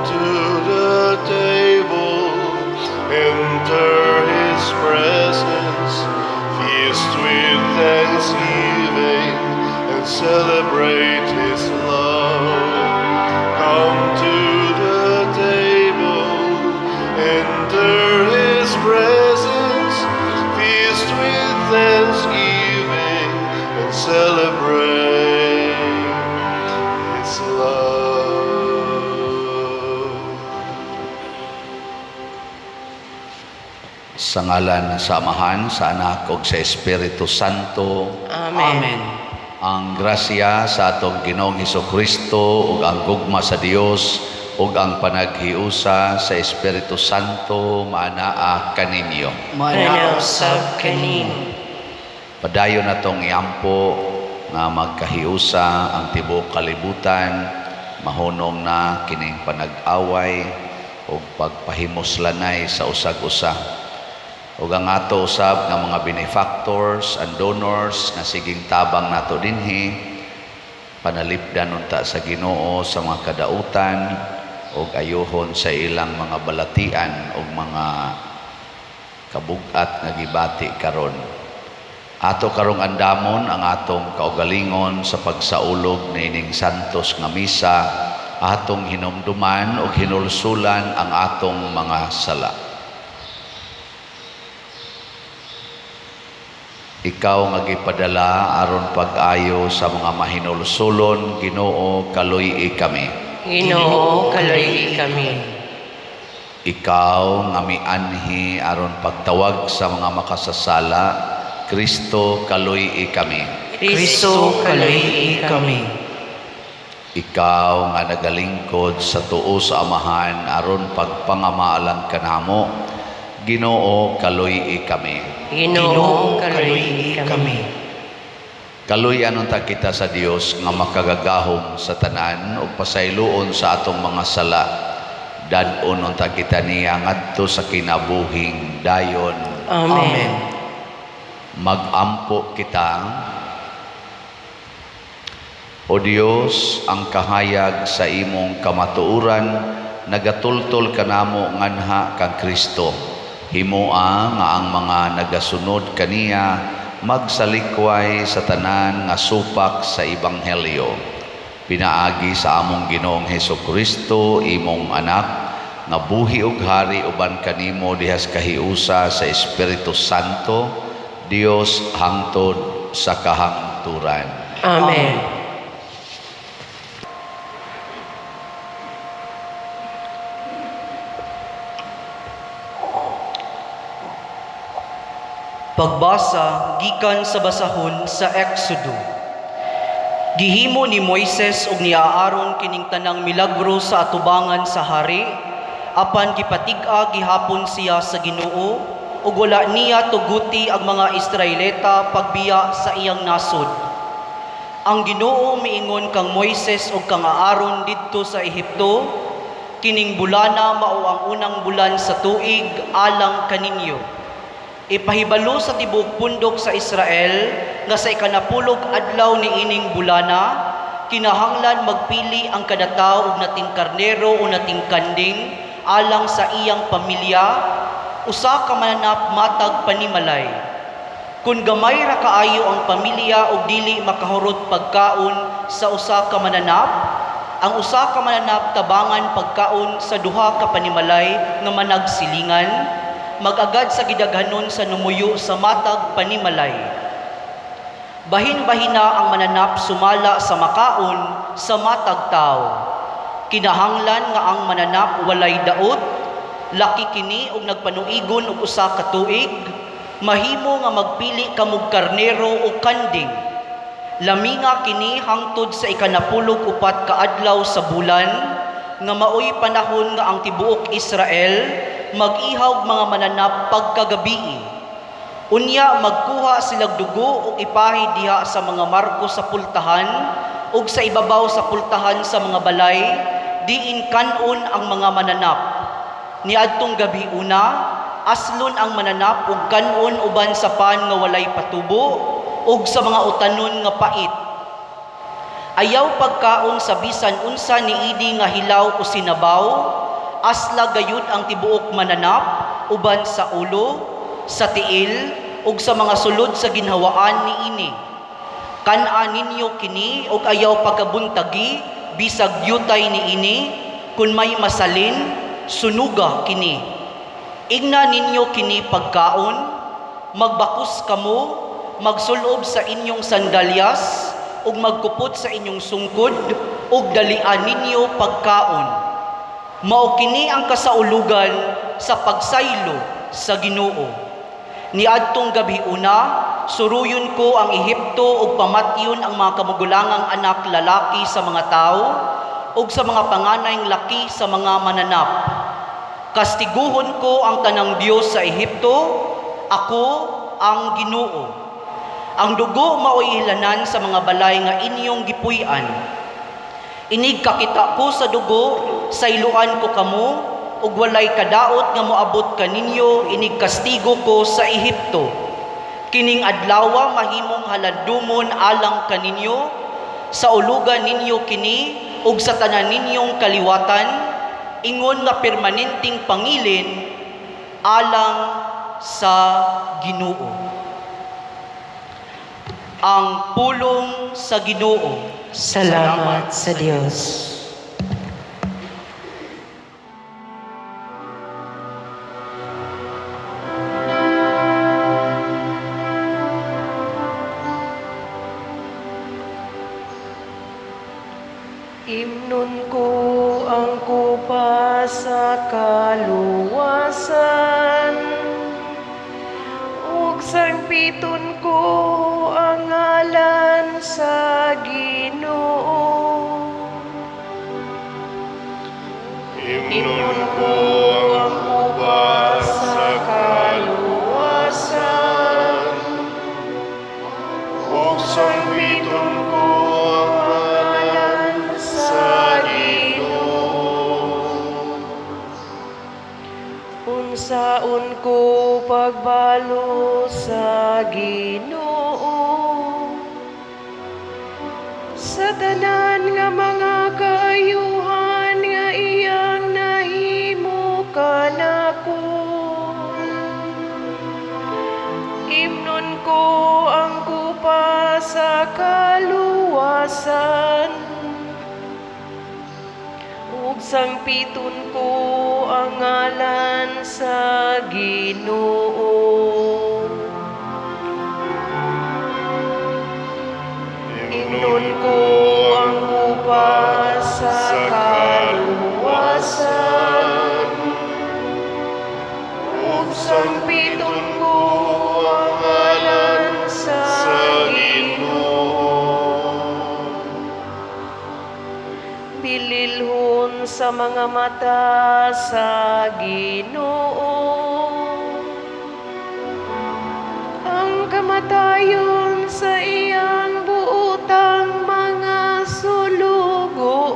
to the table, enter his presence, feast with thanksgiving, and celebrate his love. Come to the table, enter his presence, feast with thanksgiving, and celebrate his love. Sa ngalan sa Amahan, sa Anak ug sa Espiritu Santo. Amen. Ang grasya sa atong Ginoong Hesukristo ug ang gugma sa Dios ug ang panaghiusa sa Espiritu Santo maanaa kaninyo. Manaw sab kanin. Padayon natong iampo nga magkahiusa ang tibuok kalibutan, mahunong na kining panag-away ug pagpahimuslanay sa usag-usa. Ug ang ato usab nga mga benefactors and donors nga siging tabang nato dinhi, panalipdan unta sa Ginoo sa mga kadautan ug ayohon sa ilang mga balatian ug mga kabug-at nga gibati karon. Ato karong andamon ang atong kaugalingon sa pagsaulog niining santos nga misa, atong hinumduman ug hinulsulan ang atong mga sala. Ikaw nga gipadala aron pag-ayo sa mga mahinulsulon, Ginoo, kaluy kami. Ginoo, kaluy kami. Ikaw nga mianhi aron pagtawag sa mga makasasala, Kristo, kaluy kami. Kristo, kaluy kami. Ikaw nga nagalingkod sa tuo sa Amahan aron pagpangamaalan kanamo, Ginoo, kaluy kami. Ginoo, kaluy kami. Kaluyan unta kita sa Dios nga makagagahom sa tanan ug pasayloon sa atong mga sala. Dad-on unta kita niya ngadto sa kinabuhing dayon. Amen. Magampo kita. O Dios, ang kahayag sa imong kamatuoran nagatultol kanamo nganha kang Kristo. Himoa nga ang mga nagasunod kaniya magsalikway sa tanan nga supak sa ebanghelyo. Pinaagi sa among Ginoong Hesukristo, imong anak, nga buhi ug hari uban kanimo dihas kahiusa sa Espiritu Santo, Dios hangtod sa kahangturan. Amen. Pagbasa gikan sa basahon sa Exodo. Gihimo ni Moises ug ni Aaron kining tanang milagro sa atubangan sa hari, apan gipatig-a gihapon siya sa Ginoo ug wala niya tuguti ang mga Israelita pagbiya sa iyang nasod. Ang Ginoo miingon kang Moises ug kang Aaron didto sa Ehipto, kining bulana mao ang unang bulan sa tuig alang kaninyo. Ipahibalo sa tibuok pundok sa Israel nga sa ikanapulog adlaw ni ining bulana, kinahanglan magpili ang kada tawo og nating karnero o nating kanding alang sa iyang pamilya, usa ka mananap matag panimalay. Kung gamay ra kaayo ang pamilya og dili makahurot pagkaon sa usa ka mananap, ang usa ka mananap tabangan pagkaon sa duha ka panimalay nga managsilingan, magagad sa gidaghanon sa numuyo sa matag panimalay. Bahin-bahina ang mananap sumala sa makaon sa matag tao. Kinahanglan nga ang mananap walay daot, laki kini og nagpanuigon og usa ka tuig, mahimo nga magpili kamog karnero o kanding. Laminga kini hangtod sa ikanapulog upat ka adlaw sa bulan, nga maoy panahon nga ang tibuok Israel mag-ihaw mga mananap pagkagabi. Unya magkuha silag dugo ug ipahi diha sa mga marko sa pultahan ug sa ibabaw sa pultahan sa mga balay diin kanon ang mga mananap. Niadtong gabi una, aslon ang mananap ug kanon uban sa pan nga walay patubo ug sa mga utanon nga pait. Ayaw pagkaon sa bisan unsa niini nga hilaw o sinabaw, asla gayud ang tibuok mananap, uban sa ulo, sa tiil, ug sa mga sulod sa ginhawaan niini. Kan-an ninyo kini ug ayaw pagkabuntagi, bisag yutay niini, kun may masalin, sunuga kini. Ingna ninyo kini pagkaon, magbakos kamo, magsulob sa inyong sandalyas, ug magkupot sa inyong sungkod, ug dalian ninyo pagkaon. Mao kini ang kasaulugan sa pagsaylo sa Ginoo. Niadtong gabi una, suruyon ko ang Ehipto ug pamatyon ang mga kamugulangang anak lalaki sa mga tao ug sa mga panganayng laki sa mga mananap. Kastiguhon ko ang tanang Dios sa Ehipto, ako ang Ginoo. Ang dugo mao'y ilanan sa mga balay nga inyong gipuy-an. Inig kakita ko sa dugo, sayloan ko kamo, ug walay kadaot nga moabot kaninyo, inig kastigo ko sa Ehipto. Kining adlawa mahimong haladumon alang kaninyo, sa ulugan ninyo kini, ug sa tanan ninyong kaliwatan, ingon nga permanenteng pangilin alang sa Ginoo. Ang pulong sa Ginoo. Salamat sa Diyos. Himnon ko ang kupa sa kaluwasan, ug sangpiton ko ang ngalan sa Ginoo. Himnon ko ang kupa sa kaluwasan, ug sangpiton ko ang ngalan sa Ginoo. Unsaon ko pagbalo sa Ginoo, sa tanan nga mga kaayuhan nga iyang nahimo kanako. Himnon ko ang kupa sa kaluwasan, ug sangpiton ko ang ngalan sa Ginoo. Himnon ko ang kupa sa kaluwasan, ug sangpiton ko ang ngalan sa Ginoo. Bililhon sa mga mata sa Ginoo ang kamatayon sa iyang buotang mga sulugoon.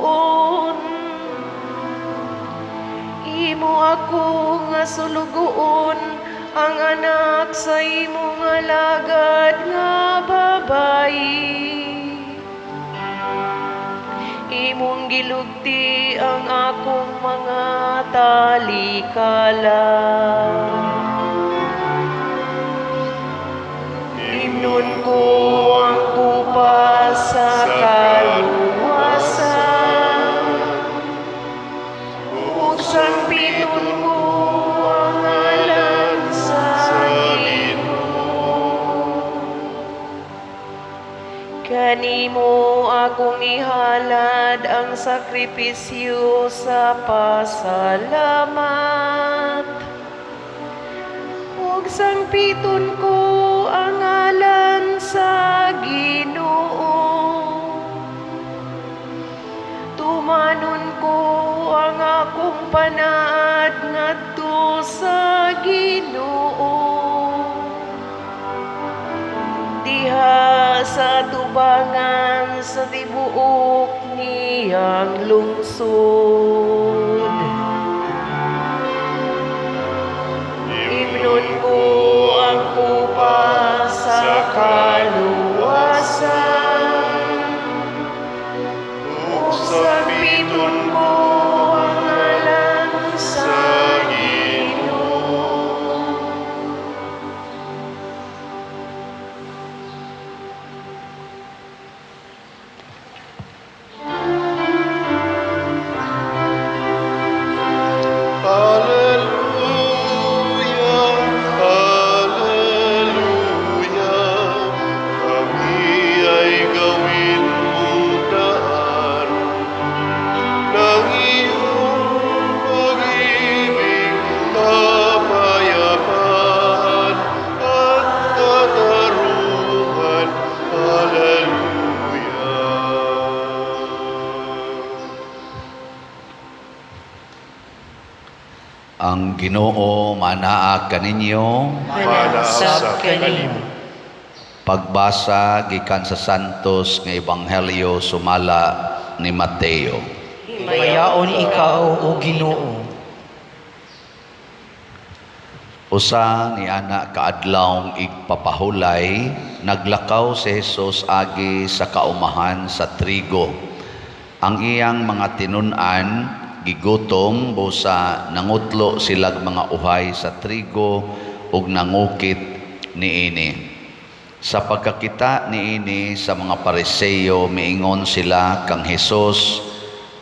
Imo ako nga sulugoon, ang anak sa imong alagad nga babayi. Imong gilugti ang akong mga talikala. Himnon ko ang kupa sa kaluwasan, ug sangpiton ko ang ngalan sa Ginoo. Kanimo akong ihalad ang sakripisyo sa pasalamat, ug sangpiton ko ang ngalan sa Ginoo. Tumanon ko ang akong panaad ngadto sa Ginoo, diha sa tubangan sa tibuok niyang lungsod. Himnon ko ang kupa sa kaluwasan, Ang Ginoo manaa kaninyo. Manasab kanimo. Pagbasa gikan sa Santos nga Ebanghelyo sumala ni Mateo. Mayaon ikaw, O Ginoo. Usa ni ana kaadlawng igpapahulay, naglakaw si Jesus agi sa kaumahan sa trigo. Ang iyang mga tinun-an gigutom busa nangutlo silag mga uhay sa trigo ug nangukit niini. Sa pagkakita niini sa mga Pariseo, miingon sila kang Jesus,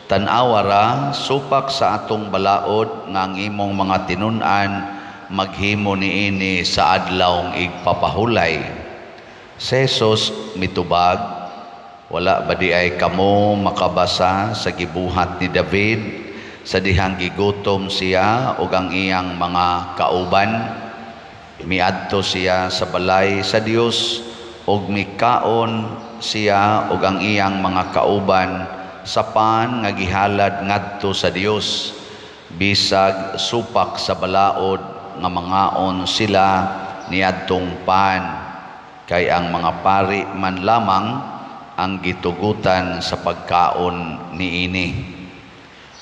tan-awara supak sa atong balaod nga ang imong mga tinun-an maghimo niini sa adlawng igpapahulay. Si Jesus mitubag, wala ba di ay kamo makabasa sa gibuhat ni David sa dihang gigutom siya ug ang iyang mga kauban? Miadto siya sa balay sa Dios ug mikaon siya ug ang iyang mga kauban sa pan nga gihalad ngadto sa Dios. Bisag supak sa balaod nga mangaon sila niadtong pan, kay ang mga pari man lamang ang gitugutan sa pagkaon niini.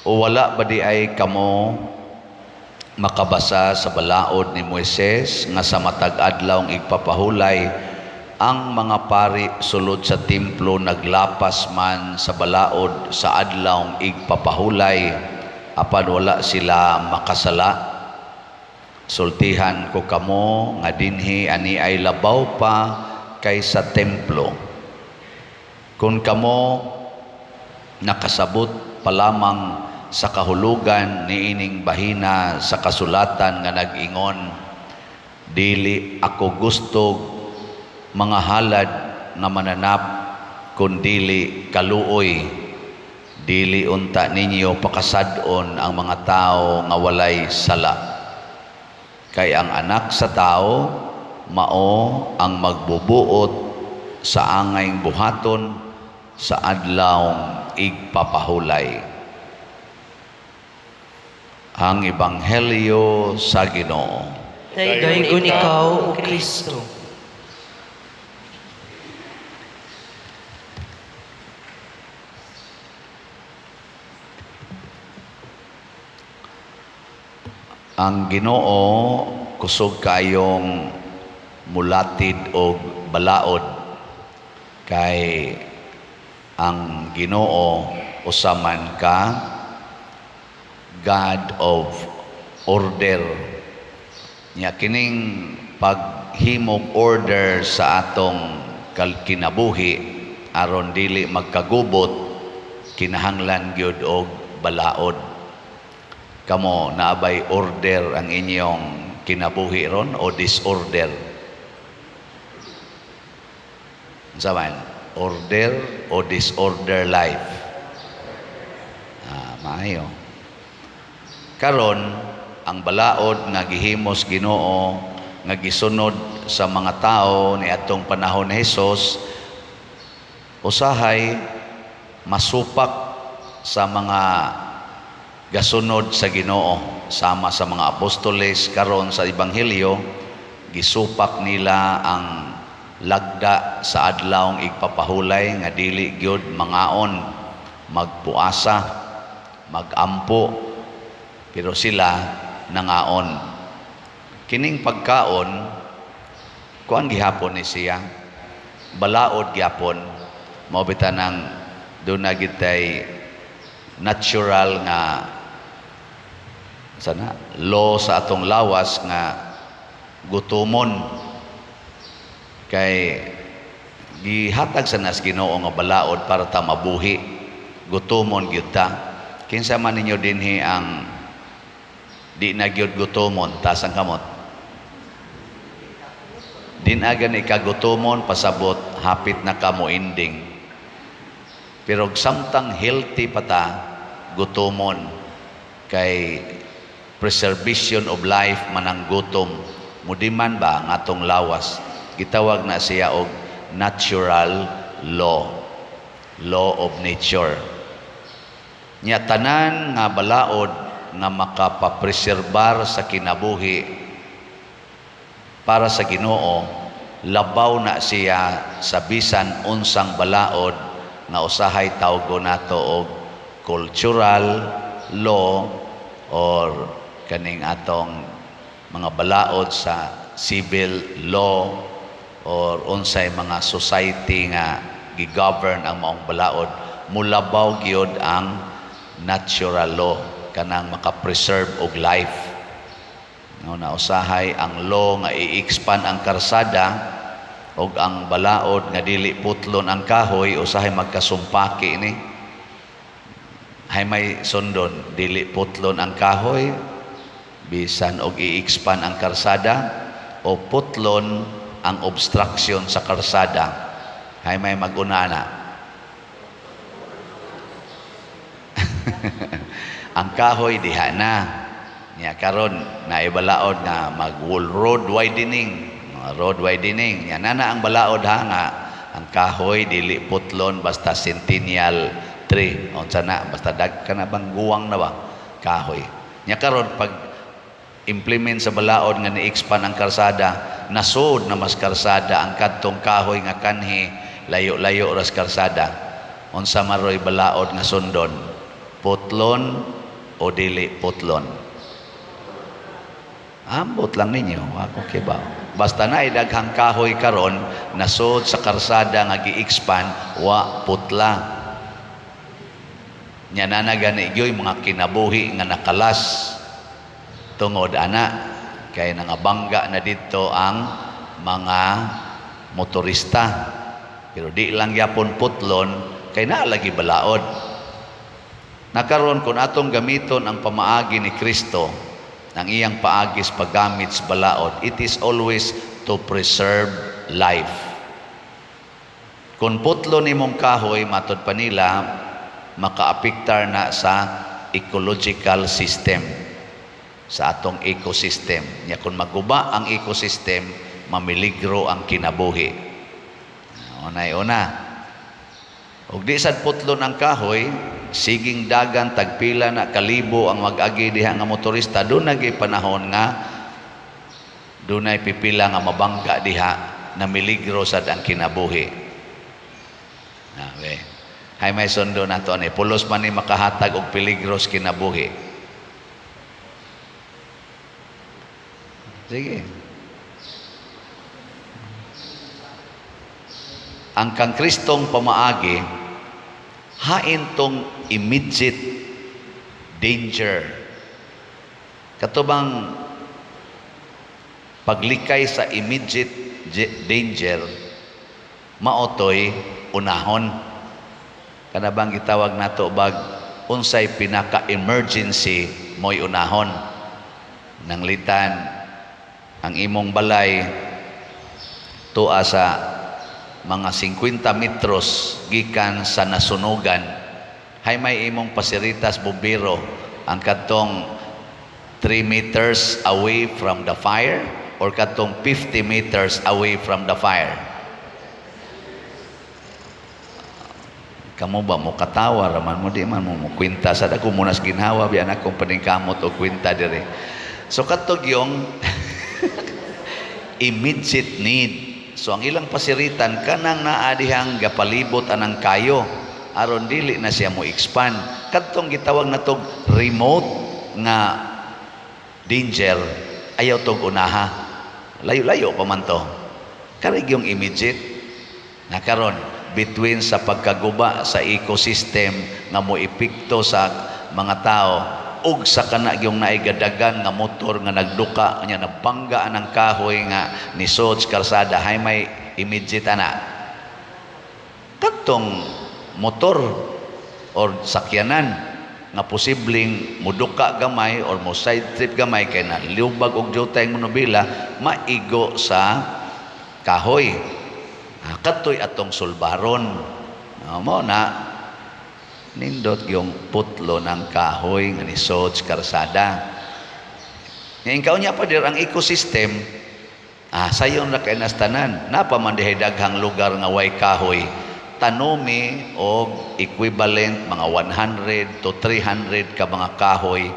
O wala ba di ay kamo makabasa sa balaod ni Moises nga sa matag adlawng igpapahulay ang mga pari sulod sa templo naglapas man sa balaod sa adlawng igpapahulay apan wala sila makasala? Sultihan ko kamo nga dinhi ani ay labaw pa kaysa templo. Kung kamo nakasabot pa lamang sa kahulugan niining bahina sa kasulatan nga nag-ingon, dili ako gusto mga halad nga mananap kun dili kaluoy, dili unta ninyo pakasad-on ang mga tao nga walay sala. Kay ang anak sa tao mao ang magbubuot sa angayng buhaton sa adlawng igpapahulay. Ang Ebanghelyo sa Ginoo. Daygon ikaw, O Kristo. Ang Ginoo kusog kayong mulatid og balaod, kay ang Ginoo usaman ka God of order. Nya kining paghimog order sa atong kinabuhi aron dili magkagubot, kinahanglan gyud og balaod. Kamo naabay order ang inyong kinabuhi ron o disorder? Saman, order o disorder life? Maayo. Karon ang balaod nga gihimos Ginoo nga gisunod sa mga tao ni atong panahon ni Hesus, usahay masupak sa mga gasunod sa Ginoo sama sa mga apostoles karon sa Ebanghelyo. Gisupak nila ang lagda sa adlawng igpapahulay nga dili gyud mangaon, magpuasa, magampo, pero sila nangaon. Kining pagkaon kuan gihapon ni siya balaod gyapon, mao bitan nang doon na gitay natural nga sana law sa atong lawas nga gutomon, kay gihatag sa nas Ginoo nga balaod para ta mabuhi, gutomon gyud ta. Kinsa man ninyo dinhi ang di na gyud gutomon, tasang kamot? Dinagan ikagutomon pasabot hapit na kamo ending. Pero samtang healthy pa ta, gutomon, kay preservation of life manang gutom. Mudiman ba ang atong lawas? Gitawag na siya og natural law, law of nature. Nya tanan nga balaod nga makapapreserbar sa kinabuhi para sa Ginoo, labaw na siya sa bisan unsang balaod nga usahay tawgo nato og cultural law or kaning atong mga balaod sa civil law or unsay mga society nga gigovern ang maong balaod, mulabaw gyud ang natural law kanang makapreserve og life. No, nausahay ang law nga i-expand ang karsada og ang balaod nga dili putlon ang kahoy, usahay magkasumpaki ni. Hay may sundon, dili putlon ang kahoy bisan og i-expand ang karsada o putlon ang obstruction sa karsada. Hay may mag-una na. Ang kahoy diha na. Nya karon naibalaod nga road widening, road widening. Nya nana ang balaod ha nga ang kahoy dili putlon basta centennial tree. Unsa na basta dagka na bang guwang na ba kahoy. Nya karon pag implement sa balaod nga ni-expand ang karsada, nasud na mas karsada ang kadtong kahoy nga kanhi layo-layo ras karsada. Unsa maroy balaod nga sundon? Putlon o dili putlon? Ambot lang ninyo, ako kibaw. Basta na daghang kahoy karon nasud sa karsada nga gi-expand wa putla. Nya na gani gyoy mga kinabuhi nga nakalas tungod ana kay nangabangga na dito ang mga motorista. Pero di lang yapon putlon kay naa lagi balaod. Nakaron kung atong gamiton ang pamaagi ni Kristo, ang iyang paagis paggamit sa balaod, it is always to preserve life. Kung putlo ni mong kahoy, matod pa nila, makaapektar na sa ecological system, sa atong ecosystem. Nya kung maguba ang ecosystem, mamiligro ang kinabuhi. Unay-una. Ug di sad putlon ang kahoy, siging dagan tagpila na kalibo ang mag-agi diha nga motorista, doon nagay panahon nga dunay pipila nga mabangga diha na miligro sad ang kinabuhi. Okay. Hay may sundo na to ani pulos man ni makahatag og peligros kinabuhi. Sige. Ang kang Kristong pamaagi hain tong immediate danger. Katubang paglikay sa immediate danger, maotoy unahon. Kana bang gitawag nato bag unsay pinaka-emergency mo'y unahon. Nanglitan ang imong balay tuwa sa mga 50 metros gikan sa nasunugan, hay may imong pasiritas bumbiro ang kadtong 3 meters away from the fire or kadtong 50 meters away from the fire. Kamu ba mo katawa raman mo di man mo kwenta sa dako munas ginhawa biyan akong paningkamot o kwenta diri. So kadtong yung immediate need. So ang ilang pasiritan kanang naa dihang gapalibot anang kayo aron dili na siya mo expand. Kadtong gitawag na tog remote nga danger ayaw tog unaha. Layo-layo pa man to. Karig yung immediate na karon between sa pagkaguba sa ecosystem nga mo epekto sa mga tao ug sa kana yung naigadagan nga motor nga nagduka nya nabangga ang kahoy nga ni Sods karsada hay may immediate ana. Kadtong motor or sakyanan nga posibleng muduka gamay or mo side trip gamay kay na liubag og jutay monobila maigo sa kahoy. Katoy atong sulbaron. Mo na nindot yung putlo ng kahoy nga ni Sods karsada. Ngayon kaunya pa dir ang ecosystem sayon ra kay nastanan napamandihay daghang lugar nga way kahoy tanumi og equivalent mga 100 to 300 ka mga kahoy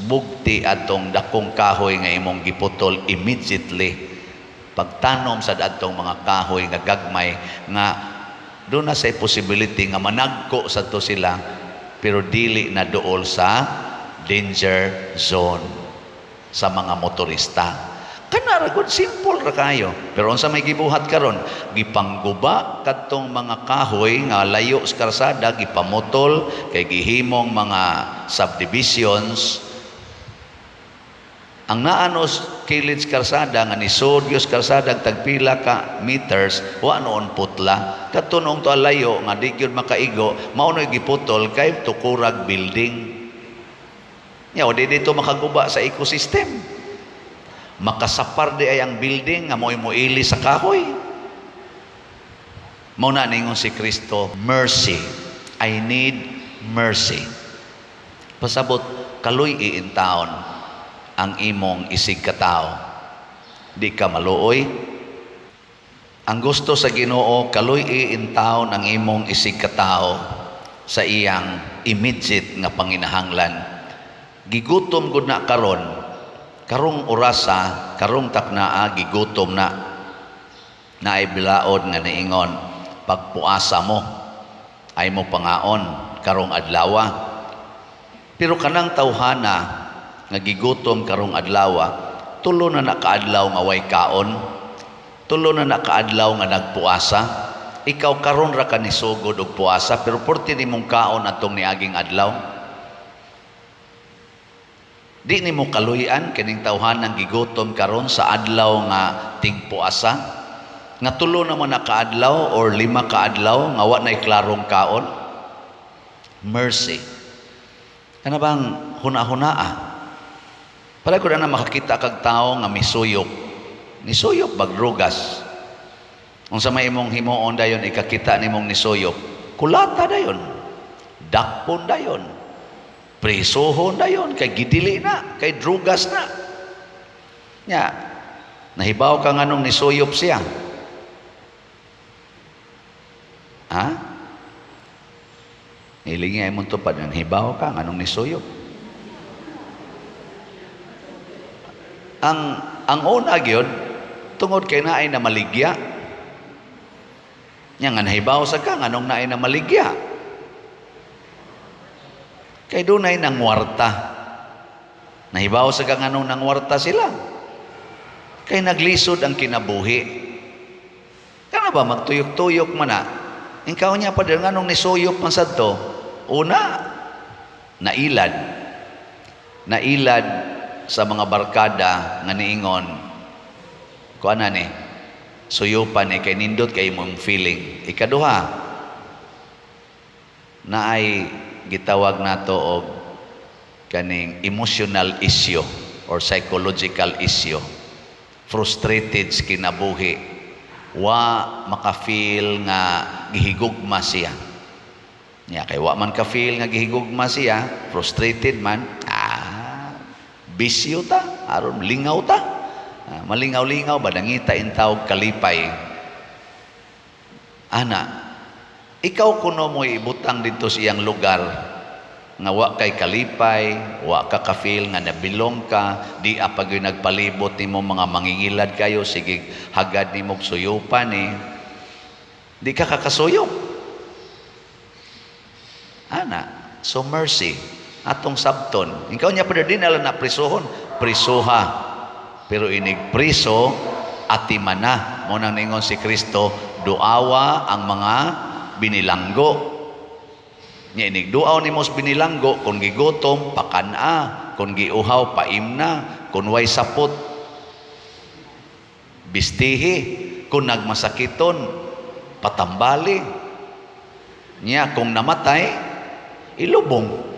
bugti atong dakong kahoy nga imong giputol immediately. Pagtanom sa atong mga kahoy nga gagmay nga doon na say possibility nga managko sa to sila pero dili na dool sa danger zone sa mga motorista. Kana ra gud, simple ra kayo. Pero unsa may gibuhat karon? Gipangguba kadtong mga kahoy nga layo sa karsada, gipamotol kay gihimong mga subdivisions. Ang naanos kilid sa karsada nga nisod sa karsada tagpila ka meters, wa noon putla. Katunong to layo nga di gyud makaigo, mao noy giputol kay tukurag building. Nya di dito makaguba sa ecosystem. Makasapar di ay ang building nga mo'y muili sa kahoy. Mao na ningon si Kristo, mercy. I need mercy. Pasabot kaluy iintaon ang imong isig katao. Di ka maluoy. Ang gusto sa Ginoo kaluy iintaon ang imong isig katao sa iyang immediate nga panginahanglan. Gigutom gud na karon. Karong orasa, karong taknaa, gigutom na ay bilaod nga niingon, pagpuasa mo, ay mo pangaon, karong adlawa. Pero kanang tawhana, nga gigutom karong adlawa, tulo na nakaadlaw nga way kaon, tulo na nakaadlaw nga nagpuasa, ikaw karon ra ka nisugod og puasa, pero porti nimong kaon atong niaging adlaw. Di ni mo kaluyan kining tawhanang gigutom karon sa adlaw nga tigpuasa nga tulo naman na kaadlaw or 5 kaadlaw nga wa nay klarong kaon. Mercy. Kana bang huna-hunaa? Para ko na makakita kag tao nga misuyop. Nisuyop bag drugas. Unsa may imong himuon dayon ikakita nimong nisuyop? Kulata dayon. Dakpon dayon. Presohon na yun, kay gidili na, kay drugas na. Nya, nahibaw ka nga nung nisuyop siya. Ha? Hilingi ay mong tupad, nahibaw ka nga nung nisuyop. Ang una gyud tungod kay naay na maligya. Nya nga nahibaw sa ka nga nung naay na maligya. Kay dunay nang warta. Nahibaw sa kanganong nang warta sila. Kay naglisod ang kinabuhi. Kana ba magtuyok-tuyok man na? Ikaw niya pa din nganong nisuyok man sad to. Una, nailad. Nailad sa mga barkada nga niingon. Kuana ni? Suyupan ni kay nindot kay imong feeling. Ikaduha, naay gitawag nato og kaning emotional issue or psychological issue. Frustrated sa kinabuhi, wa makafeel nga gihigugma siya. Nya kay wa man ka feel nga gihigugma siya, frustrated man, bisyo ta, aron lingaw ta. Malingaw-lingaw ba nangita intawag kalipay. Ana, ikaw kuno mo ibutang dito sa iyang lugar nga wa kay kalipay, wa ka ka-feel nga nabilong ka, di apag yung nagpalibot nimo mga mangingilad kayo, sige hagad nimo suyupan di ka kakasuyop. Ana, so mercy atong sabton. Ikaw niya pa din alam na prisohon, prisoha. Pero inig priso atimana mo nang ningon si Kristo, duawa ang mga binilanggo. Nya inigduaw ni mos binilanggo, kung gigutom pakana, kung giuhaw paimna, kung way sapot bistihi, kung nagmasakiton patambali. Nya kung namatay ilubong.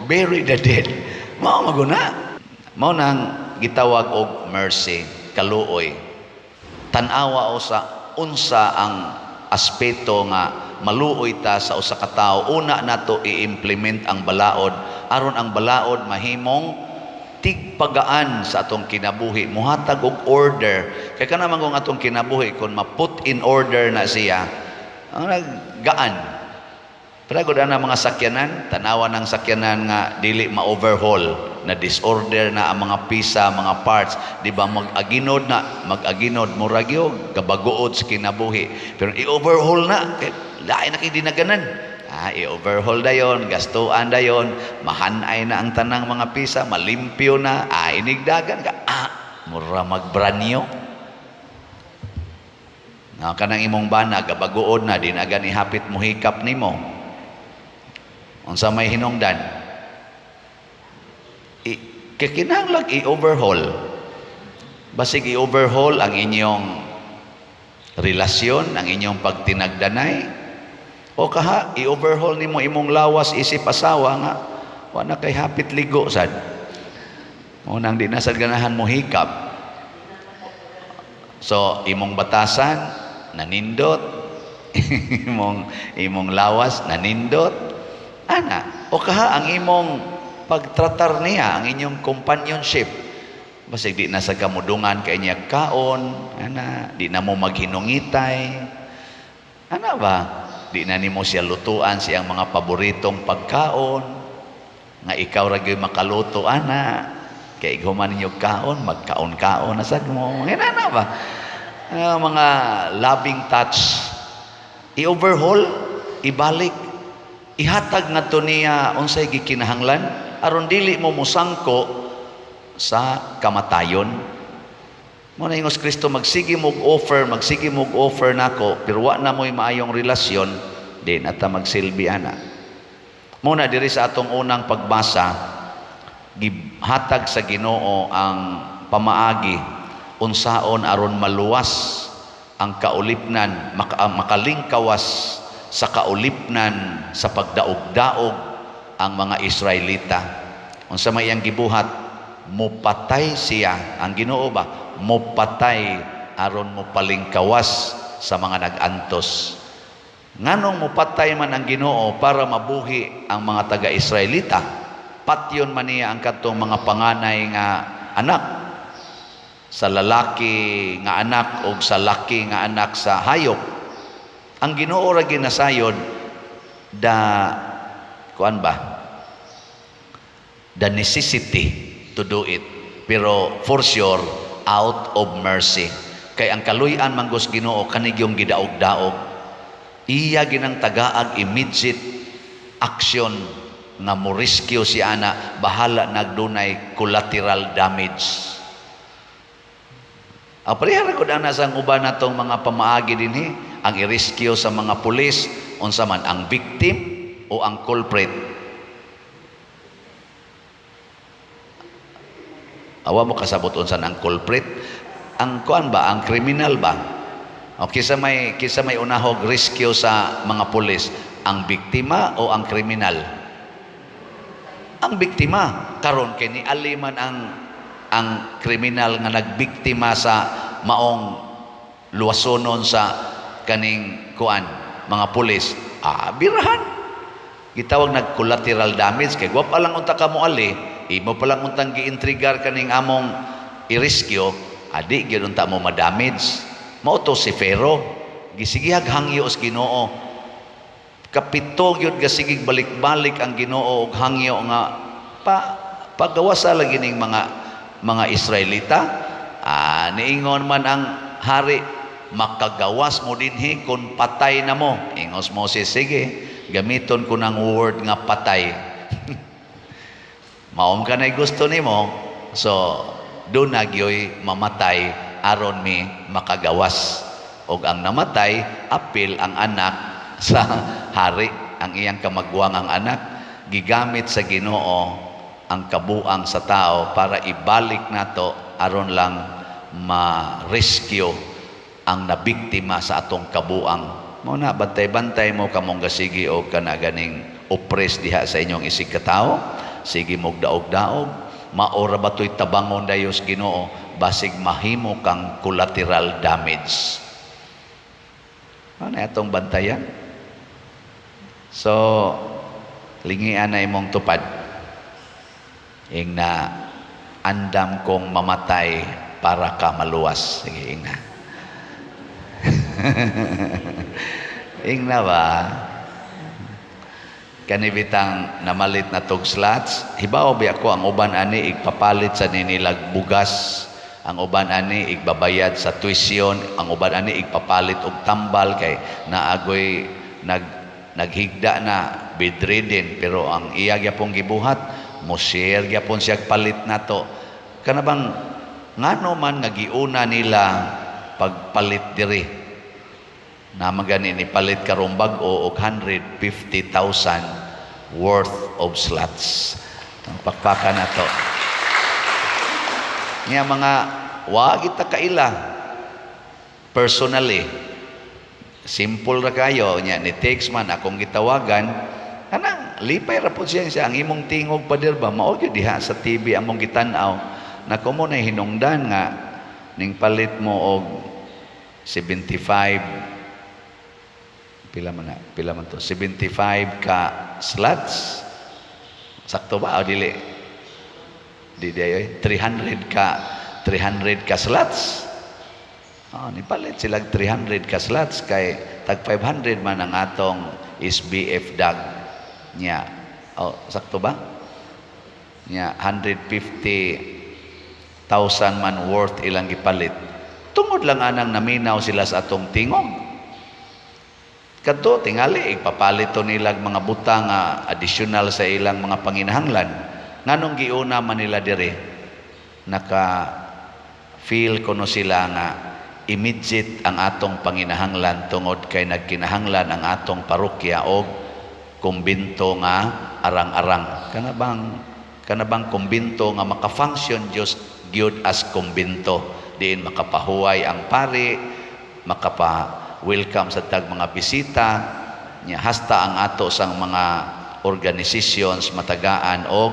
Bury the dead. Mao maguna. Mao nang gitawag og mercy, kaluoy. Tan-awa o sa unsa ang aspeto nga maluoy ta sa usa ka tawo. Una nato i-implement ang balaod aron ang balaod mahimong tigpagaan sa atong kinabuhi, muhatag og order. Kay kana man kung atong kinabuhi kun ma-put in order na siya, ang naggaan. Pero gud ana mga sakyanan, tanawan ng sakyanan nga dili ma-overhaul, na disorder na ang mga pisa, mga parts, di ba mag-aginod murag yun, gabagood sa kinabuhi. Pero i-overhaul na, kay lain na kay dinaganan. I-overhaul dayon, gastuan dayon, mahanay na ang tanang mga pisa, malimpyo na, inigdagan ka, mura magbranyo. Kanang imong bana, gabagood na, dinagan ihapit mo hikap nimo. Unsa may hinungdan, kinahanglan i-overhaul. Basig i-overhaul ang inyong relasyon, ang inyong pagtinagdanay, o kaha i-overhaul nimo imong lawas isip asawa nga wala kay hapit ligo sad. Mo nang di na sad ganahan mo hikap. So imong batasan nanindot, imong lawas nanindot. Ana, o kaha ang imong pagtratar niya, ang inyong companionship. Basig di na sa kamudungan kay niya kaon, ana, di na mo maghinungitay. Ana ba? Di na nimo siya lutuan siyang mga paboritong pagkaon. Nga ikaw ra gyud makaluto, ana. Kay human ninyo kaon, magkaon-kaon na sad mo. Ana ba? Mga loving touch. I-overhaul, ibalik. Ihatag nga to niya unsay gikinahanglan aron dili mo musangko sa kamatayon. Mo na ingos Kristo, magsige mog offer nako, pero wa na mo'y maayong relasyon, di na ta magsilbi ana. Muna diri sa atong unang pagbasa, gihatag sa Ginoo ang pamaagi unsaon aron maluwas ang kaulipnan, makalingkawas sa kaulipnan sa pagdaog-daog ang mga Israelita. Unsa may iyang gibuhat, mupatay siya ang Ginoo ba, mupatay aron mopalingkawas sa mga nagantos. Nganong mupatay man ang Ginoo para mabuhi ang mga taga-Israelita? Patyon man niya ang kadtong mga panganay nga anak, sa lalaki nga anak o sa laki nga anak sa hayop. Ang Ginoo ra ginasayod the necessity to do it, pero for sure out of mercy. Kay ang kaluy-an manggos Ginoo kanig yung gidaog-daog, iya ginang tagaag immediate action nga mo rescue si ana, bahala nagdunay collateral damage. Ang parihara ko na sa uban natong mga pamaagi dinhi, ang i-rescue sa mga pulis, unsa man ang victim o ang culprit. Awa mo kasabot unsa ang culprit, ang ang criminal ba? O kisa may unahog rescue sa mga pulis, ang biktima o ang kriminal? Ang biktima. Karon kay ni aliman ang kriminal nga nagbiktima sa maong luwasonon sa kaning mga pulis, birahan. Gitawag nag collateral damage, kay wa pa lang unta ka mo ali, imo pa lang untang giintrigar kaning among i-rescue, adi gyud unta mo ma-damage. Mao to si Pharaoh, gisigihag hangyo sa Ginoo. Kapito gyud gasigig balik-balik ang Ginoo og hangyo nga pagawasa lagi ning mga Israelita. Niingon man ang hari, makagawas mo dinhi kung patay na mo. Ingos Moses, sige, gamiton ko ng word nga patay. Maom ka na'y gusto nimo, so doon nagyoy mamatay aron mi makagawas. Og ang namatay, apil ang anak sa hari, ang iyang kamagwang ang anak, gigamit sa Ginoo ang kabuang sa tao para ibalik nato aron lang ma-rescue ang nabiktima sa atong kabuang. Mao na bantay-bantay mo kamong gasigi og kanaganing oppress diha sa inyong isig ka tao. Sige mog daog-daog, maora ba to'y tabangon dayos Ginoo, basig mahimo kang collateral damage. Ano itong bantayan? So, lingian na imong tupad. Ing na andam kong mamatay para ka maluwas. Sige, ing na. Ing na ba? kanibitang namalit na tog slots. Hibaw ba ako ang uban ani igpapalit sa ninilag bugas, ang uban ani igbabayad sa tuition, ang uban ani igpapalit og tambal kay naagoy naghigda na bedridden, pero ang iya gyapon gibuhat mo share gyapon siya palit nato. Kanabang ngano man nagiuna nila pagpalit diri na magani ni palit karong bag-o og 150,000 worth of slots. Ang pakpaka na to. Nga mga wa kita kaila personally. Simple ra kayo nya ni text man akong gitawagan kanang lipay ra pud siya ang imong tingog pader ba mao gyud diha sa TV among gitan-aw na kumo na hinungdan nga ning palit mo og 75 pila man to 75 ka slots sakto ba o dili ay 300 ka slots ni palit sila 300 ka slots kay tag 500 man ang atong SBF dag nya sakto ba nya 150,000 man worth ilang gipalit tungod lang anang naminaw sila sa atong tingog. Kadto tingali igpapalit to nilag mga butang additional sa ilang mga panginahanglan. Nganong giuna man nila dire naka feel kuno sila nga immediate ang atong panginahanglan tungod kay nagkinahanglan ang atong parokya og kumbinto nga arang-arang. Kanabang kumbinto nga maka-function just gyud as kumbinto diin makapahuway ang pari, welcome sa tag mga bisita nya hasta ang ato sang mga organizations matagaan og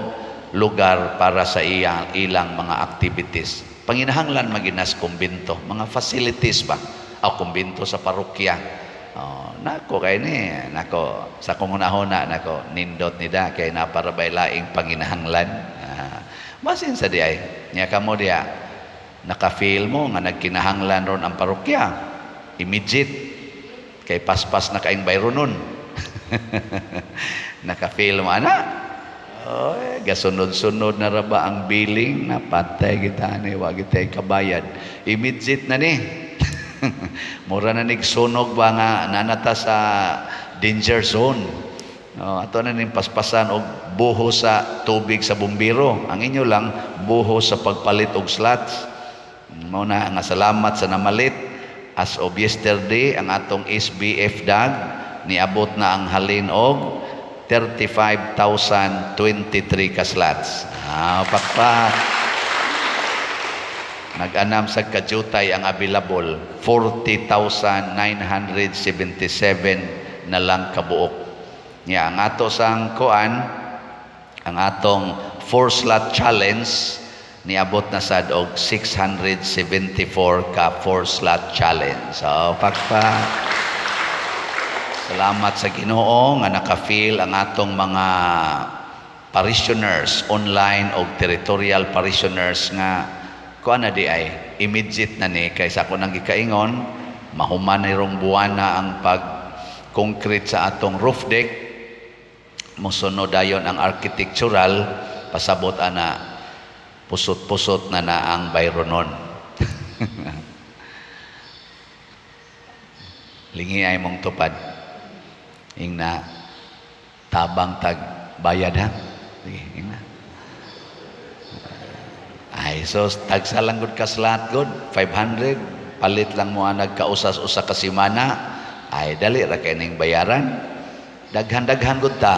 lugar para sa ilang mga activities. Panginahanglan maginas kumbinto, mga facilities ba o kumbinto sa parokya. Nako kay ni nako sa kungunahuna nako nindot nida kay naparabay laing panginahanglan. Basin sa diay nya kamo dia naka-feel mo nga nagkinahanglan ron ang parokya. Immediate kay paspas na kaing bayro nun. Naka-feel mo ana gasunod-sunod na raba ang billing na patay kita ni wa gitay kabayad immediate na ni. Mura na nig sunog ba nga nanata sa danger zone. Ato na ning paspasan og buho sa tubig sa bumbiro. Ang inyo lang buho sa pagpalit og slots. Mao na nga salamat sa namalit. As of yesterday, ang atong SBF dag niabot na ang halin og 35,023 ka slots. Pakpak. Nag-anam sa kajutay ang available 40,977 na lang kabuok. Ang ato sang kuan, ang atong 4-slot challenge niabot na sad og 674 ka 4-slot challenge. So pakpak. Salamat sa Ginoo nga naka-feel ang atong mga parishioners online o territorial parishioners nga kuan na di ay immediate na ni kaysa ako nang gikaingon mahuman ni rong buwana ang pag-concrete sa atong roof deck mosunod dayon ang architectural pasabot ana pusot-pusot na ang bayronon. Lingi ay mong tupad. Ing na tabang tag bayad ha. Sige, ing na. Ay, so tagsalang gud ka slot gud 500 palit lang mo nagkausas-usa ka semana. Ay dali ra kay ning bayaran. Daghan-daghan gud ta.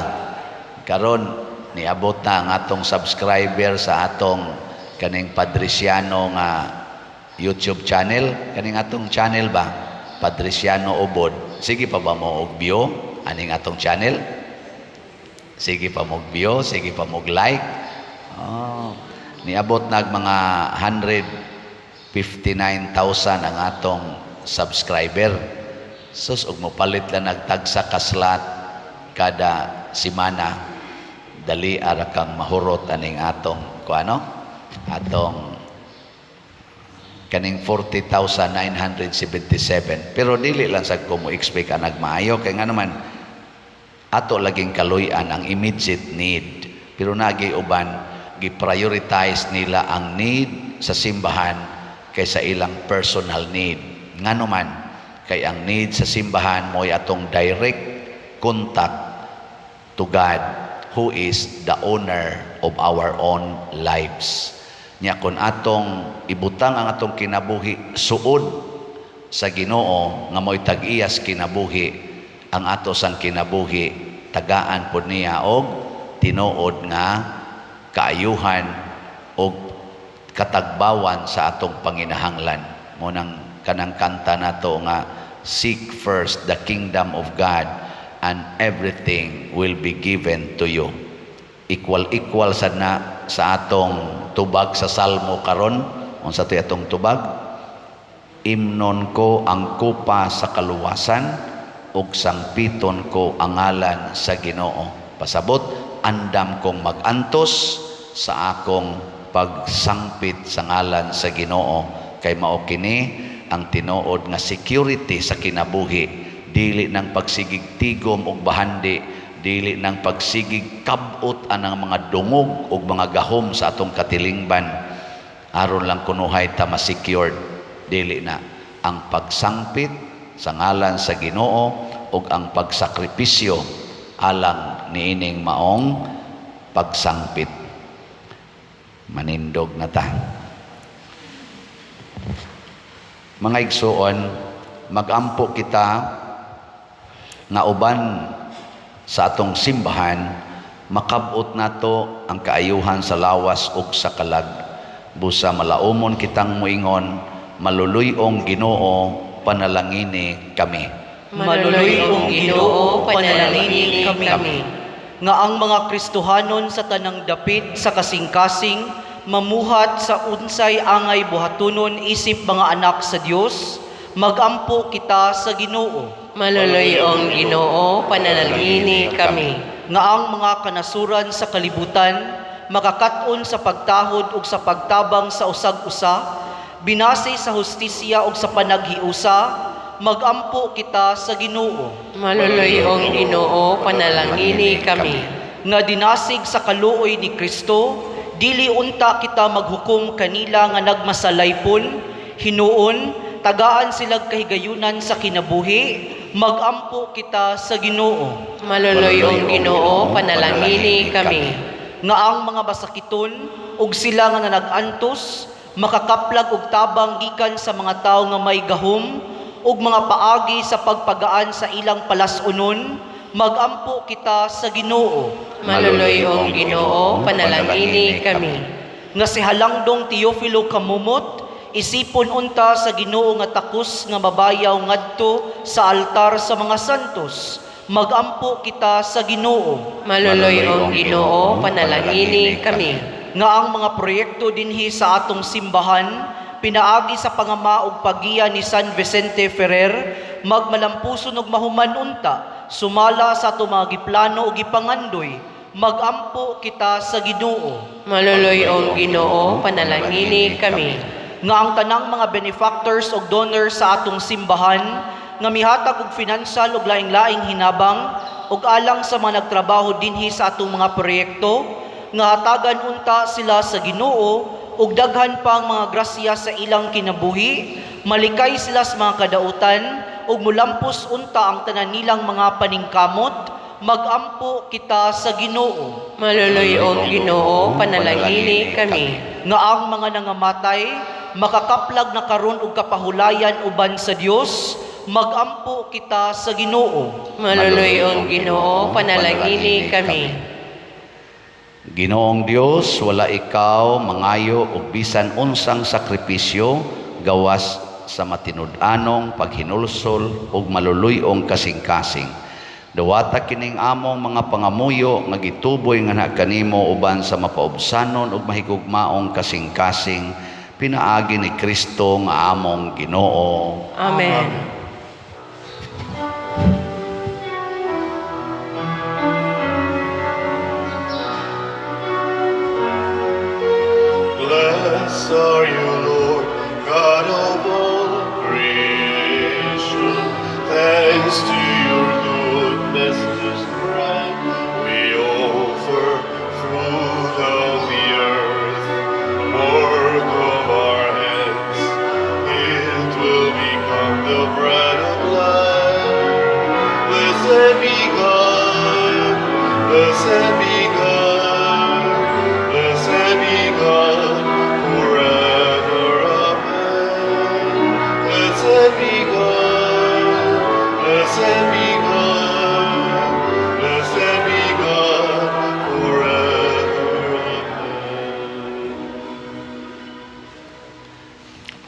Karon niabot na ang atong subscriber sa atong kaning Padresiano nga YouTube channel. Kaning atong channel ba? Padresiano Ubod. Sige pa ba mo og view aning atong channel? Sige pa mo og view, sige pa mo og like. Niabot nag mga 159,000 ang atong subscriber. Sus og mopalit lang nagtagsa ka slot kada semana. Dali ara kang mahurot aning atong kuano atong kaning 40,977 pero dili lang sad ko mo expect ang nagmaayo kay nga naman ato laging kaluyan ang immediate need. Pero nagi uban, gi-prioritize nila ang need sa simbahan kaysa ilang personal need. Ngano man, kay ang need sa simbahan mo'y atong direct contact to God, who is the owner of our own lives. Nya kung atong ibutang ang atong kinabuhi suod sa Ginoo nga mo'y tag-iyas kinabuhi, ang ato sang kinabuhi tagaan pod niya og tinuod nga kaayuhan og katagbawan sa atong panginahanglan. Munang kanang kanta nato nga, seek first the kingdom of God and everything will be given to you. Equal sad na sa atong tubag sa Salmo karon. Unsa to atong tubag? Imnon ko ang kupa sa kaluwasan ug sangpiton ko ang ngalan sa Ginoo. Pasabot, andam kong magantos sa akong pagsangpit sa ngalan sa Ginoo, kay mao kini ang tinuod nga security sa kinabuhi, dili ng pagsigig tigom og bahandi, dili ng pagsigig kabot anang mga dungog ug mga gahom sa atong katilingban, aron lang kunuhay ta ma-secured. Dili na ang pagsangpit sa ngalan sa Ginoo ug ang pagsakripisyo alang niining maong pagsangpit. Manindog na ta. Mga igsuon, magampo kita nga uban sa atong simbahan, makabot nato ang kaayuhan sa lawas ug sa kalag. Busa malaumon kitang muingon, maluluyong Ginoo, panalangini kami. Maluluyong Ginoo, panalangini kami. Nga ang mga Kristohanon sa tanang dapit sa kasing-kasing, mamuhat sa unsay angay buhatonon isip mga anak sa Dios, magampo kita sa Ginoo. Maluluyong Ginoo, panalangini kami. Nga ang mga kanasuran sa kalibutan, makakat-on sa pagtahod ug sa pagtabang sa usag-usa, binasi sa hustisya ug sa panaghiusa, magampo kita sa Ginoo. Maluluyong Ginoo, panalangini kami. Nga dinasig sa kaluoy ni Kristo, dili unta kita maghukom kanila nga nagmasalaypon, hinuon, tagaan silag kahigayunan sa kinabuhi, magampo kita sa Ginoo. Maluluyong Ginoo, panalangini kami. Nga ang mga basakiton ug sila nga nag-antos, makakaplag og tabang gikan sa mga tawo nga may gahom ug mga paagi sa pagpagaan sa ilang palasonon, magampo kita sa Ginoo. Maluluyong Ginoo, panalangini kami. Nga si Halangdong Teofilo Kamumot, isipon unta sa Ginoo nga takos nga mabayaw ngadto sa altar sa mga santos, magampo kita sa Ginoo. Maluluyong Ginoo, panalangini kami. Nga ang mga proyekto dinhi sa atong simbahan, pinaagi sa pangama ug pagiya ni San Vicente Ferrer, magmalampuson ug mahuman unta, sumala sa atong mga giplano ug gipangandoy, magampo kita sa Ginoo. Maluluyong Ginoo, panalangini kami. Nga ang tanang mga benefactors ug donors sa atong simbahan, nga mihatag og financial ug laing-laing hinabang ug alang sa mga nagtrabaho dinhi sa atong mga proyekto, nga hatagan unta sila sa Ginoo ug daghan pa ang mga grasya sa ilang kinabuhi, malikay sila sa mga kadautan ug mulampos unta ang tanan nilang mga paningkamot, magampo kita sa Ginoo. Maluluyong Ginoo, panalangini kami. Nga ang mga nangamatay, makakaplag na karon og kapahulayan uban sa Dios, magampo kita sa Ginoo. Maluluyong Ginoo, panalangini kami. Ginoong Dios, wala ikaw mangayo og bisan unsang sakripisyo gawas sa matinud-anong paghinulsol ug maluluyong kasing-kasing. Dawata kining among mga pangamuyo nga gituboy nga kanimo uban sa mapaubsanon ug mahigugmaong kasing-kasing, pinaagi ni Kristo nga among Ginoo. Amen. Blessed are you, Lord, God of all creation. Thanks to your goodness, this bright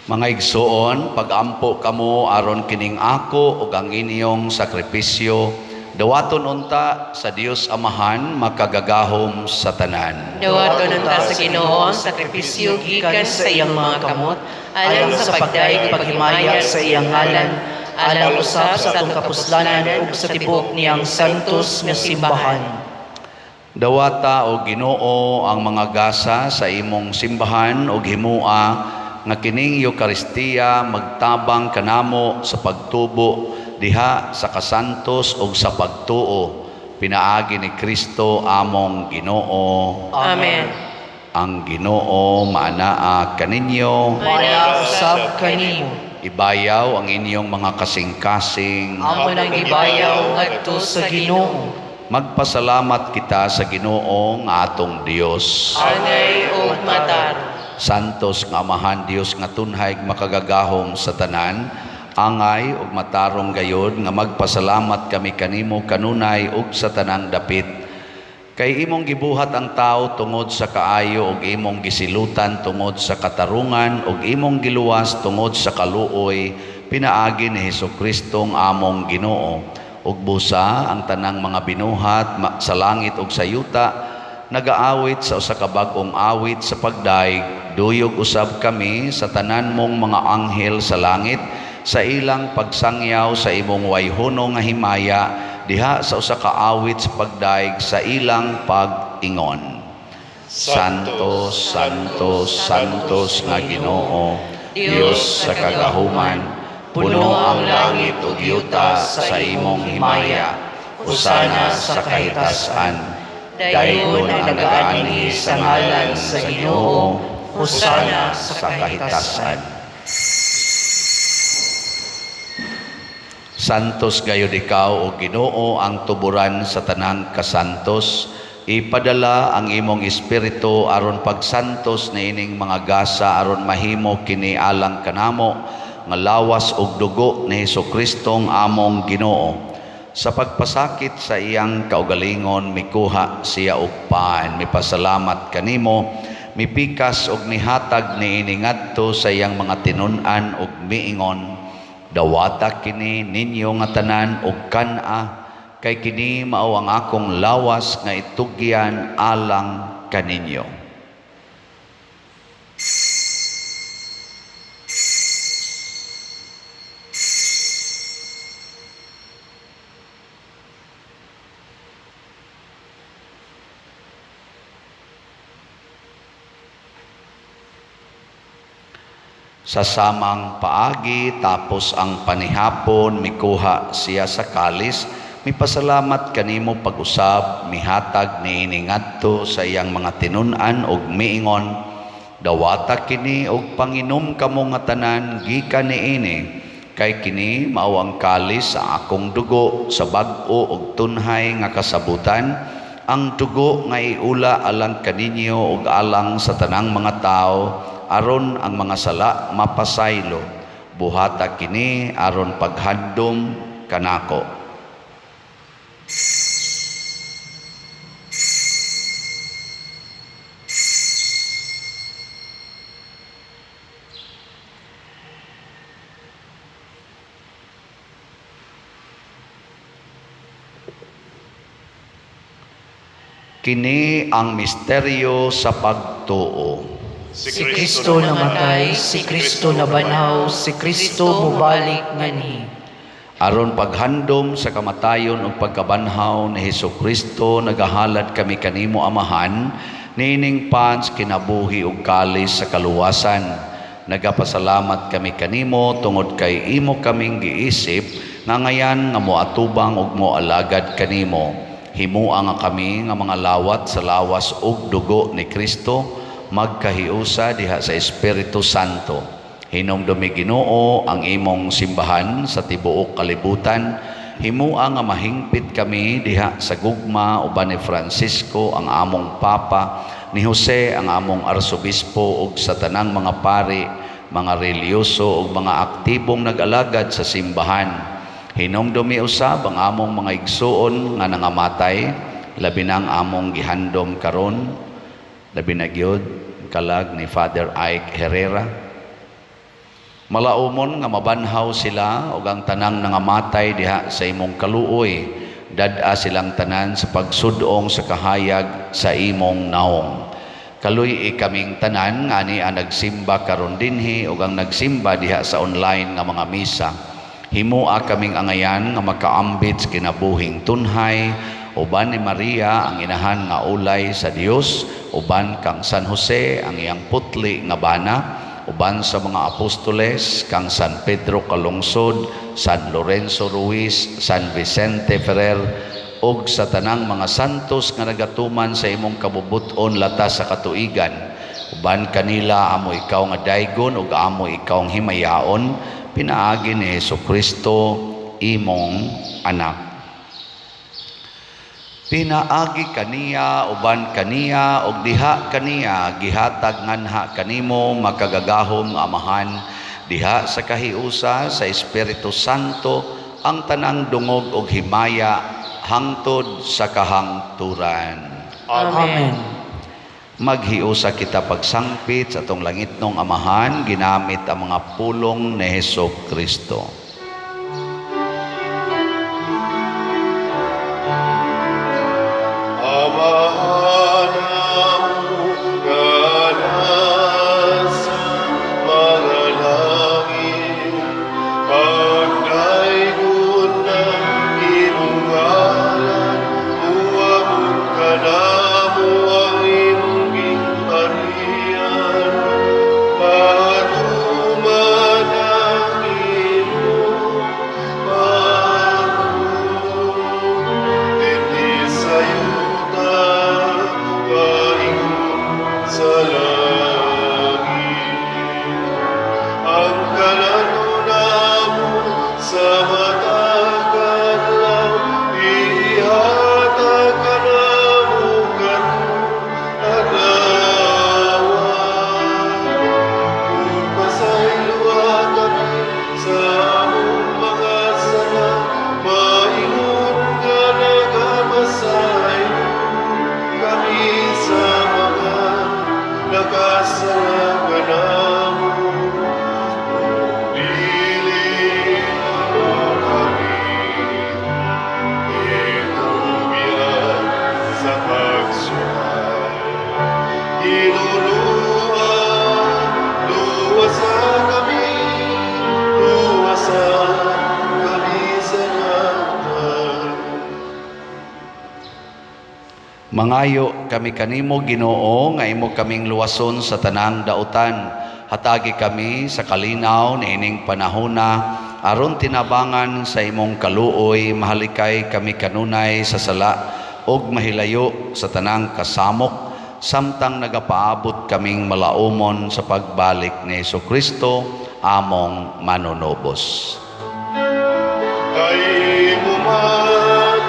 Mga igsoon, pagampo kamo aron kining ako ug ang inyong sakripisyo, dawaton unta sa Dios Amahan makagagahom sa tanan. Dawaton unta sa Ginoo ang sakripisyo gikan sa iyang mga kamot, alang sa pagdaig paghimaya sa iyang ngalan, alang usab sa atong kapuslanan ug sa tibuok niyang santos nga simbahan. Dawata o Ginoo ang mga gasa sa imong simbahan ug himua nga kining Eucharistia magtabang kanamo sa pagtubo diha sa kasantos ug sa pagtuo pinaagi ni Kristo among Ginoo. Amen. Ang Ginoo maanaa kaninyo, Maanaa usab kanimo. ibayaw ang inyong mga kasing-kasing. Amo nang ibayaw ngadto sa Ginoo. Magpasalamat kita sa Ginoo nga atong Dios. Angay ug matar. Santos nga Amahan Dios nga tunhay makagagahom sa tanan, angay ug matarong gayod nga magpasalamat kami kanimo kanunay ug sa tanang dapit. Kay imong gibuhat ang tao tungod sa kaayo ug imong gisilutan tungod sa katarungan ug imong giluwas tungod sa kaluoy pinaagi ni Hesukristo ang among Ginoo. Ug busa ang tanang mga binuhat sa langit ug sa yuta nagaawit sa usa ka bag-ong awit sa pagdaig, duyog usab kami sa tanan mong mga anghel sa langit sa ilang pagsangyaw sa imong wayhono nga himaya diha sa usa ka awit sa pagdaig sa ilang pag-ingon. Santos, Santos, Santos nga Ginoo, Dios sa kagahuman, puno ang langit ug yuta sa imong himaya. Hosana sa kahitasan. Dayon ang nagaani sa ngalan sa Ginoo, hosana sa kahitasan. Santos gayud ikaw o Ginoo ang tuburan sa tanang kasantos, ipadala ang imong espiritu aron pagsantos niining mga gasa aron mahimo kini alang kanamo nga lawas ug dugo ni Hesukristo ang among Ginoo. Sa pagpasakit sa iyang kaugalingon, mikuha siya og paan. Mipasalamat kanimo, mipikas og nihatag ni iningadto sa iyang mga tinun-an og miingon. Dawata kini ninyo nga tanan og kan-a, kay kini mao ang akong lawas nga itugyan alang kaninyo. Sa samang paagi tapos ang panihapon mikuha siya sa kalis, mipasalamat kanimo pag-usab, mihatag niini ngadto sa iyang mga tinun-an ug miingon, dawata kini og panginom kamo nga tanan gikan niini, kay kini mao ang kalis sa akong dugo sa bag-o ug tunhay nga kasabutan, ang dugo nga iula alang kaninyo ug alang sa tanang mga tao, aron ang mga sala mapasaylo. Buhata kini aron paghandom kanako. Kini ang misteryo sa pagtuo. Si Kristo namatay, si Kristo nabanhaw, si Kristo mubalik ngani. Aron paghandom sa kamatayon ug pagkabanhaw ni Hesukristo, nagahalad kami kanimo Amahan, nining pans kinabuhi ug kalis sa kaluwasan. Nagapasalamat kami kanimo tungod kay imo kaming giisip nga ngayan nga moatubang ug moalagad kanimo. Himua nga kami nga mga lawat sa lawas ug dugo ni Kristo, magkahiusa diha sa Espiritu Santo. Hinumdumi Ginoo ang imong simbahan sa tibuok kalibutan. Himua nga mahingpit kami diha sa gugma uban ni Francisco ang among Papa, ni Jose ang among Arsobispo ug sa tanang mga pari, mga reliyoso ug mga aktibong nag-alagad sa simbahan. Hinumdumi usab ang among mga igsuon nga nangamatay, labi na ang among gihandom karon, labi na gyud kalag ni Father Ike Herrera. Malaumon nga mabanhaw sila ug ang tanang nangamatay diha sa imong kaluoy, dad-a silang tanan sa pagsudong sa kahayag sa imong naong. Kaluy kaming tanan nga ni ang nagsimba karon dinhi ug ang nagsimba diha sa online nga mga misa. Himua kaming angayan nga makaambit sa kinabuhing tunhay, uban ni Maria ang inahan nga ulay sa Dios, uban kang San Jose ang iyang putli nga bana, uban sa mga apostoles kang San Pedro Calungsod, San Lorenzo Ruiz, San Vicente Ferrer, ug sa tanang mga santos nga nagatuman sa imong kabubuton latas sa katuigan. Uban kanila amo ikaw nga daygon ug amo ikaw ang himayaon, pinaagi ni Hesukristo imong anak. Pinaagi kaniya uban kaniya ug diha kaniya gihatag nganha kanimo makagagahom amahan, diha sa kahiusa sa Espiritu Santo ang tanang dungog ug himaya hangtod sa kahangturan. Amen. Maghiusa kita pagsangpit sa atong langitnong amahan ginamit ang mga pulong ni Hesukristo. Mangayo kami kanimo Ginoo nga imo kaming luwason sa tanang dautan. Hatagi kami sa kalinaw niining panahona aron tinabangan sa imong kaluoy, mahalikay kami kanunay sa sala ug mahilayo sa tanang kasamok samtang nagapaabot kaming malaumon sa pagbalik ni Hesukristo among manunobos. Kay mo man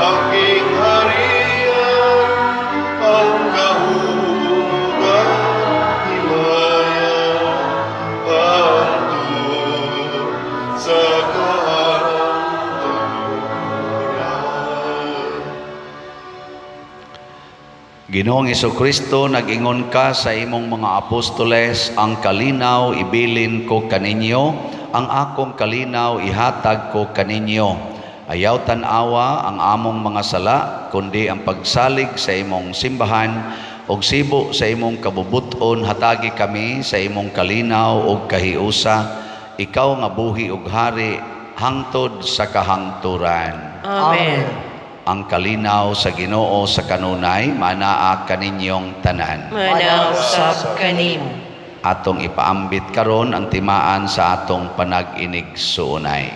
aking harian, ang kahulugan, himaya, hangtod sa kahangturan. Ginoong Hesukristo, nag-ingon ka sa imong mga apostoles, ang kalinaw ibilin ko kaninyo, ang akong kalinaw ihatag ko kaninyo. Ayaw tanawa ang among mga sala, kundi ang pagsalig sa imong simbahan, og sibo sa imong kabubuton hatagi kami sa imong kalinaw og kahiusa, ikaw nga buhi ug hari hangtod sa kahangturan. Amen. Ang kalinaw sa Ginoo sa kanunay manaa kaninyong tanan. Manausap kanimo. Atong ipaambit karon ang timaan sa atong panag-inig suunay.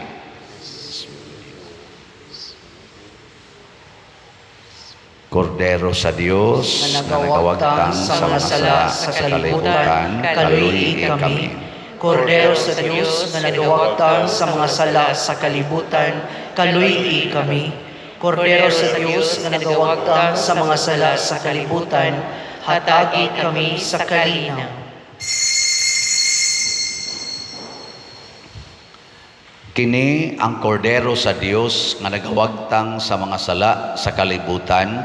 Kordero sa Dios Na nagawagtang sa mga sala sa kalibutan, kaluyi kami. Kordero sa Diyos na nagawagtang sa mga sala sa kalibutan, kaluyi kami. Kordero sa Diyos na nagawagtang sa mga sala sa kalibutan, hatagi kami sa kalinaw. Kini ang kordero sa Dios nga nagawagtang sa mga sala sa kalibutan,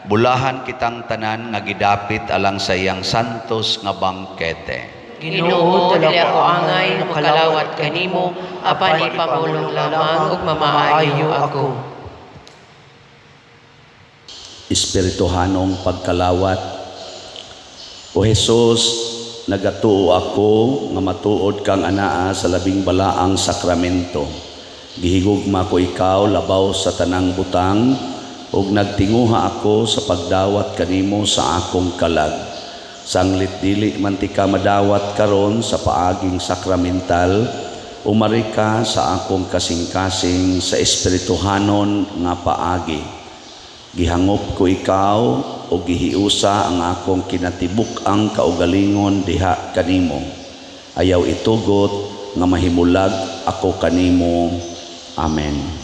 bulahan kitang tanan nga gidapit alang sa iyang santos nga bangkete. Ginoo, dili ako angay nga makalawat kanimo, apan ipamulong lamang ug mamaayo ako. Espirituhanong pagkalawat. O Jesus, nagatuo ako nga matuod kang anaa sa labing balaang sakramento. Gihigugma ko ikaw labaw sa tanang butang ug nagtinguha ako sa pagdawat kanimo sa akong kalag. Sanglit dili man ti ka madawat karon sa paaging sakramental, umari ka sa akong kasing-kasing sa espirituhanon nga paagi. Gihangop ko ikaw o gihiusa ang akong kinatibuk ang kaugalingon diha kanimo. Ayaw itugot nga mahimulag ako kanimo. Amen.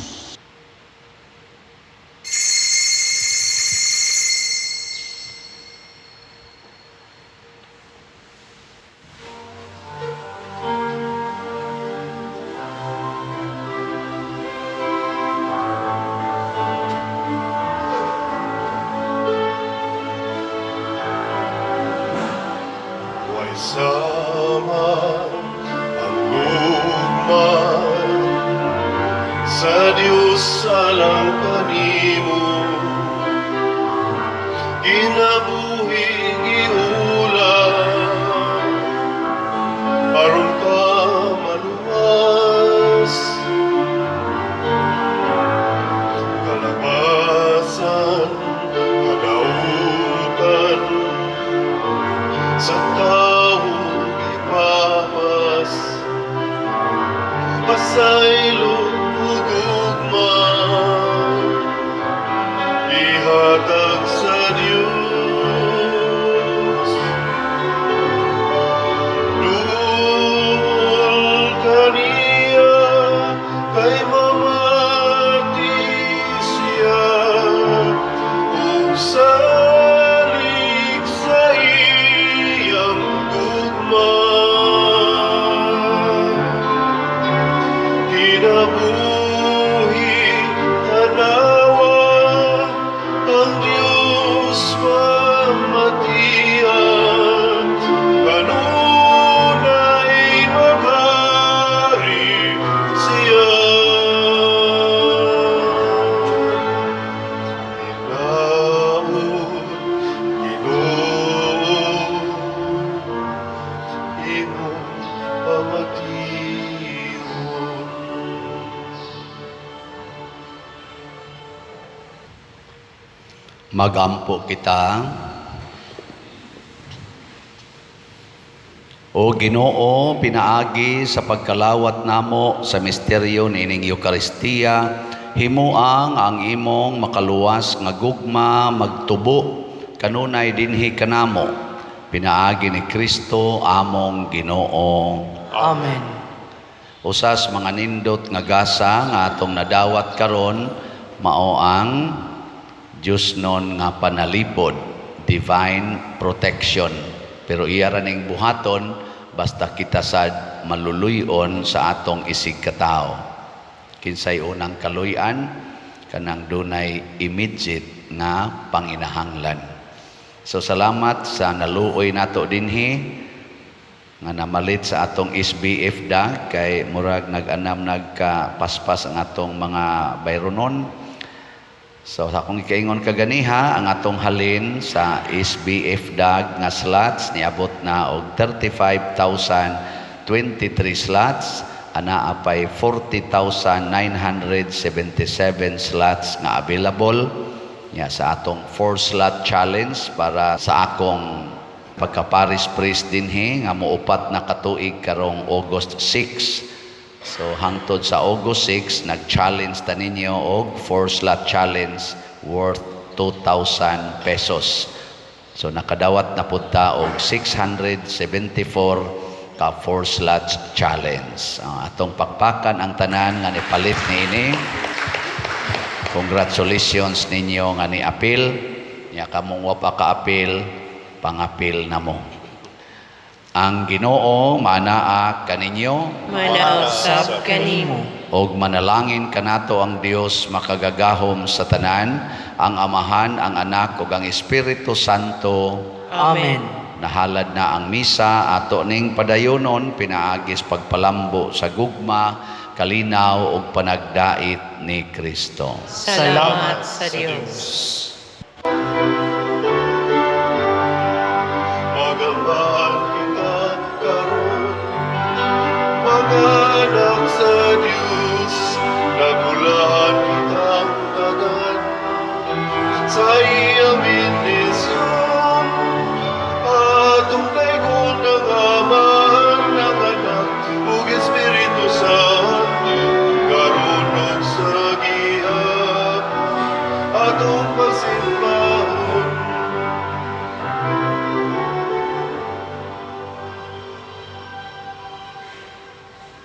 Huwag sama ang gugma sa Diyos alang kanimo. Ginabuhi giulang aron ka maluwas. Kalabasan, kadautan, sa tao ipapas. Pasaylo ugugma ihatag sa Diyos. Dul kaniya kay mamati siya ug salig sa iyang tugma. Kinabuhi tanawa ang Diyos mamatian, kanunay maghari siya. Ilaud, Ginoo, imong pamatiyon. Magampo kita. O Ginoo, pinaagi sa pagkalawat namo sa misteryo nining Eucharistia, himuang ang imong makaluwas nga gugma magtubo kanunay dinhi kanamo. Pinaagi ni Kristo among Ginoo. Amen. Usas mga nindot nga gasa nga atong nadawat karon mao ang Diyos non nga panalipod, divine protection. Pero iya raning buhaton basta kita sad maluluyon sa atong isig katao. Kinsay unang kaluyan kanang dunay immediate nga panginahanglan. So salamat sa naluoy nato dinhi nga namalit sa atong SBF da kay murag nag-anam nagkapaspas ang atong mga bayronon. So sa akong ikaingon kaganiha ang atong halin sa SBF DAG nga slots niabot na og 35,023 slots, ana apay 40,977 slots nga available nya sa atong 4-slot challenge para sa akong pagka-Paris Priest dinhi nga muupat na katuig karong August 6. So hangtod sa August 6 nag-challenge ta ninyo og 4-slot challenge worth 2,000 pesos. So nakadawat na pud ta og 674 ka 4-slot challenge. Atong pakpakan ang tanan nga nipalit niini. Congratulations ninyo nga ni apil. Nya kamong wa pa ka apil, pangapil namo. Ang Ginoo manaa kaninyo, Manausab kanimo. og manalangin kanato ang Dios makagagahom sa tanan, ang Amahan, ang Anak ug ang Espiritu Santo. Amen. nahalad na ang misa, ato ning padayonon, pinaagis pagpalambo sa gugma, kalinaw ug panagdait ni Kristo. Salamat sa Dios. Magambahan kita karon, mga anak sa Diyos, nagulahan kitang tanan sa iyang bendisyon. Atong daigong ng Ama, ng Anak, ug Espiritu Santo, karon ug sa gihapon, atong pagsimbahan.